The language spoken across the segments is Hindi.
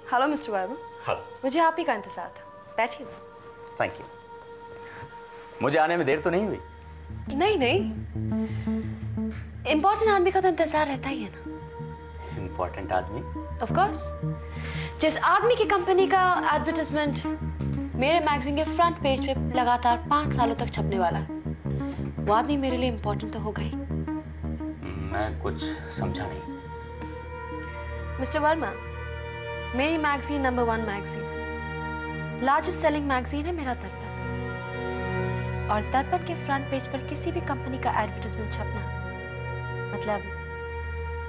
Hello mister Verma. हेलो। मुझे आप ही का इंतजार था, बैठिए। Thank you. मुझे आने में देर तो नहीं हुई? नहीं नहीं, इम्पोर्टेंट आदमी का तो इंतजार रहता ही है ना। इम्पोर्टेंट आदमी? Of course. जिस आदमी की कंपनी का एडवर्टाइजमेंट मेरे मैगजीन के फ्रंट पेज पे लगातार 5 सालों तक छपने वाला है, वो आदमी मेरे लिए इम्पोर्टेंट तो होगा ही। मैं कुछ समझा नहीं। मिस्टर वर्मा, मेरी magazine number 1 magazine, largest selling magazine है मेरा दर्पण। और दर्पण के फ्रंट पेज पर किसी भी कंपनी का एडवर्टाइजमेंट छपना मतलब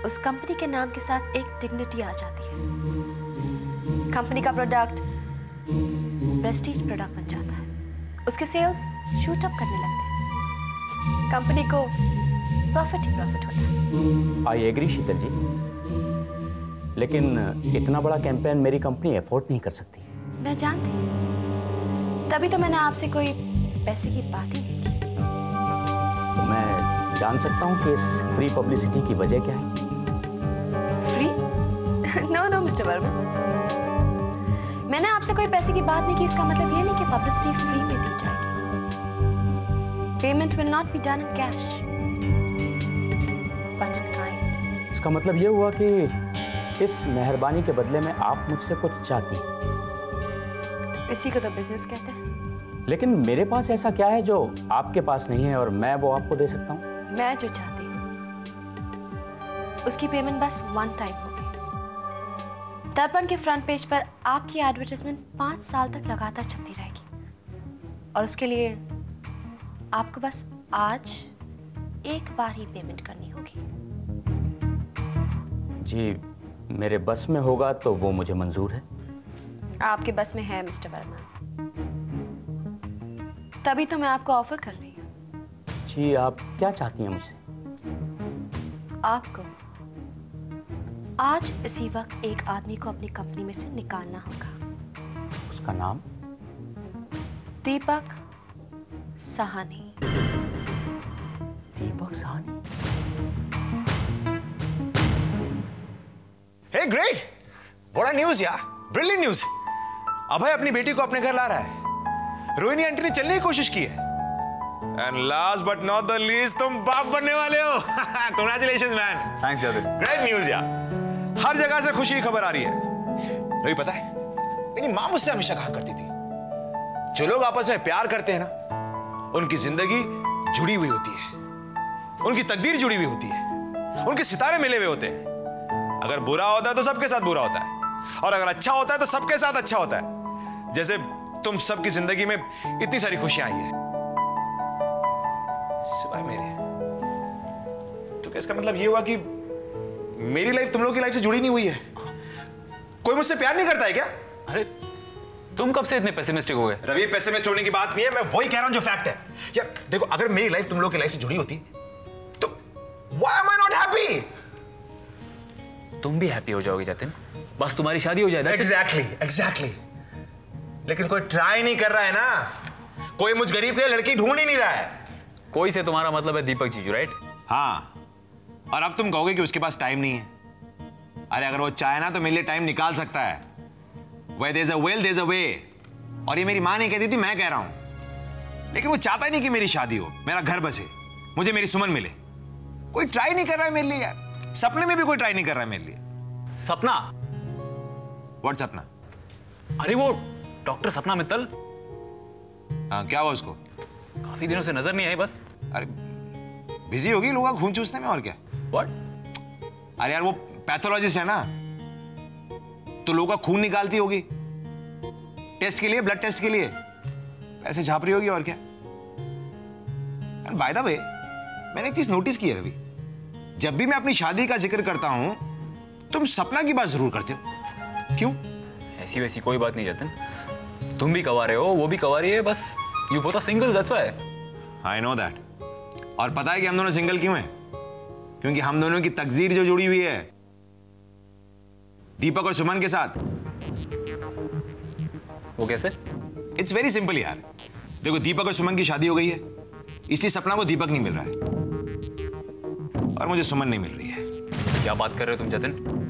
उस कंपनी के नाम के साथ एक डिग्निटी आ जाती है। कंपनी का प्रोडक्ट प्रेस्टीज प्रोडक्ट बन जाता है, उसके सेल्स शूट अप करने लगते हैं, कंपनी को प्रॉफिट ही प्रॉफिट होता है। आई एग्री शीतल जी, लेकिन इतना बड़ा कैंपेन मेरी कंपनी अफोर्ड नहीं कर सकती। मैं जानती हूँ, तभी तो मैंने आपसे कोई पैसे की बात ही नहीं की। तो मैं जान सकता हूँ कि इस फ्री पब्लिसिटी की वजह क्या है? Free? No no mister Verma, मैंने आपसे कोई पैसे की बात नहीं की। इसका मतलब ये नहीं कि पब्लिसिटी फ्री में दी जाएगी। Payment will not be done in cash but in kind. इसका मतलब ये हुआ कि इस मेहरबानी के बदले में आप मुझसे कुछ चाहती हैं। इसी को तो बिजनेस कहते हैं। लेकिन मेरे पास ऐसा क्या है जो आपके पास नहीं है और मैं वो आपको दे सकता हूँ? मैं जो चाहती हूँ उसकी पेमेंट बस 1 टाइम होगी। दर्पण के फ्रंट पेज पर आपकी एडवर्टाइजमेंट 5 साल तक लगातार छपती रहेगी और उसके लिए आपको बस आज एक बार ही पेमेंट करनी होगी। जी, मेरे बस में होगा तो वो मुझे मंजूर है। आपके बस में है मिस्टर वर्मा, तभी तो मैं आपको ऑफर कर रही हूँ। जी, आप क्या चाहती हैं मुझसे? आपको आज इसी वक्त एक आदमी को अपनी कंपनी में से निकालना होगा। उसका नाम? दीपक साहनी। दीपक साहनी? हे ग्रेट, बड़ा न्यूज यार, ब्रिलियंट न्यूज। अभय अपनी बेटी को अपने घर ला रहा है। रोहिणी आंटी ने चलने की कोशिश की है। And last but not the least, तुम बाप बनने वाले हो। Congratulations man. Thanks Yadav. Great news यार, हर जगह से खुशी की खबर आ रही है। रवि, पता है मेरी मां मुझसे हमेशा कहा करती थी, जो लोग आपस में प्यार करते हैं ना, उनकी जिंदगी जुड़ी हुई होती है, उनकी तकदीर जुड़ी हुई होती है, उनके सितारे मिले हुए होते हैं। अगर बुरा होता है तो सबके साथ बुरा होता है, और अगर अच्छा होता है तो सबके साथ अच्छा होता है। जैसे तुम सबकी जिंदगी में इतनी सारी खुशियां आई है सिवाय मेरे। तो इसका मतलब ये हुआ कि मेरी लाइफ तुम लोगों की लाइफ से जुड़ी नहीं हुई है। कोई मुझसे प्यार नहीं करता है क्या? अरे तुम कब से इतने पेसिमिस्टिक हो गए? रवि, पेसिमिस्ट होने की बात नहीं है, मैं वही कह रहा हूं जो फैक्ट है। यार देखो, अगर मेरी लाइफ तुम लोगों की लाइफ से जुड़ी होती तो why am I not happy? तुम भी हैप्पी हो जाओगे जतिन, बस तुम्हारी शादी हो जाए। एग्जैक्टली। लेकिन कोई ट्राई नहीं कर रहा है ना, कोई मुझ गरीब के लिए लड़की ढूंढ ही नहीं रहा है। कोई से तुम्हारा मतलब है दीपक जीजू, राइट? हाँ, और अब तुम कहोगे कि उसके पास टाइम नहीं है। अरे अगर वो चाहे ना तो मेरे लिए टाइम निकाल सकता है। Where there's a will, there's a way। और ये मेरी मां नहीं कहती थी, मैं कह रहा हूं। लेकिन वो चाहता ही नहीं कि मेरी शादी हो, मेरा घर बसे, मुझे मेरी सुमन मिले। कोई ट्राई नहीं कर रहा है मेरे लिए यार। सपने में भी कोई ट्राई नहीं कर रहा है मेरे लिए। सपना? व्हाट सपना? अरे वो डॉक्टर सपना मित्तल। हाँ, क्या हुआ उसको? काफी दिनों से नजर नहीं आई बस। अरे बिजी होगी लोगों का खून चूसने में, और क्या। व्हाट? अरे यार वो पैथोलॉजिस्ट है ना, तो लोगों का खून निकालती होगी टेस्ट के लिए, ब्लड टेस्ट के लिए। पैसे छाप रही होगी, और क्या। बाय द वे, मैंने एक चीज नोटिस की है रवि, जब भी मैं अपनी शादी का जिक्र करता हूं तुम सपना की बात जरूर करते हो। क्यों? ऐसी वैसी कोई बात नहीं जतिन, तुम भी कवा रहे हो, वो भी कवा रही है, बस you both are single, that's why. I know that. और पता है कि हम दोनों सिंगल क्यों हैं? क्योंकि हम दोनों की तकदीर जो जुड़ी हुई है दीपक और सुमन के साथ। वो कैसे? इट्स वेरी सिंपल यार। देखो, दीपक और सुमन की शादी हो गई है, इसलिए सपना को दीपक नहीं मिल रहा है और मुझे सुमन नहीं मिल रही है। क्या बात कर रहे हो तुम जतिन?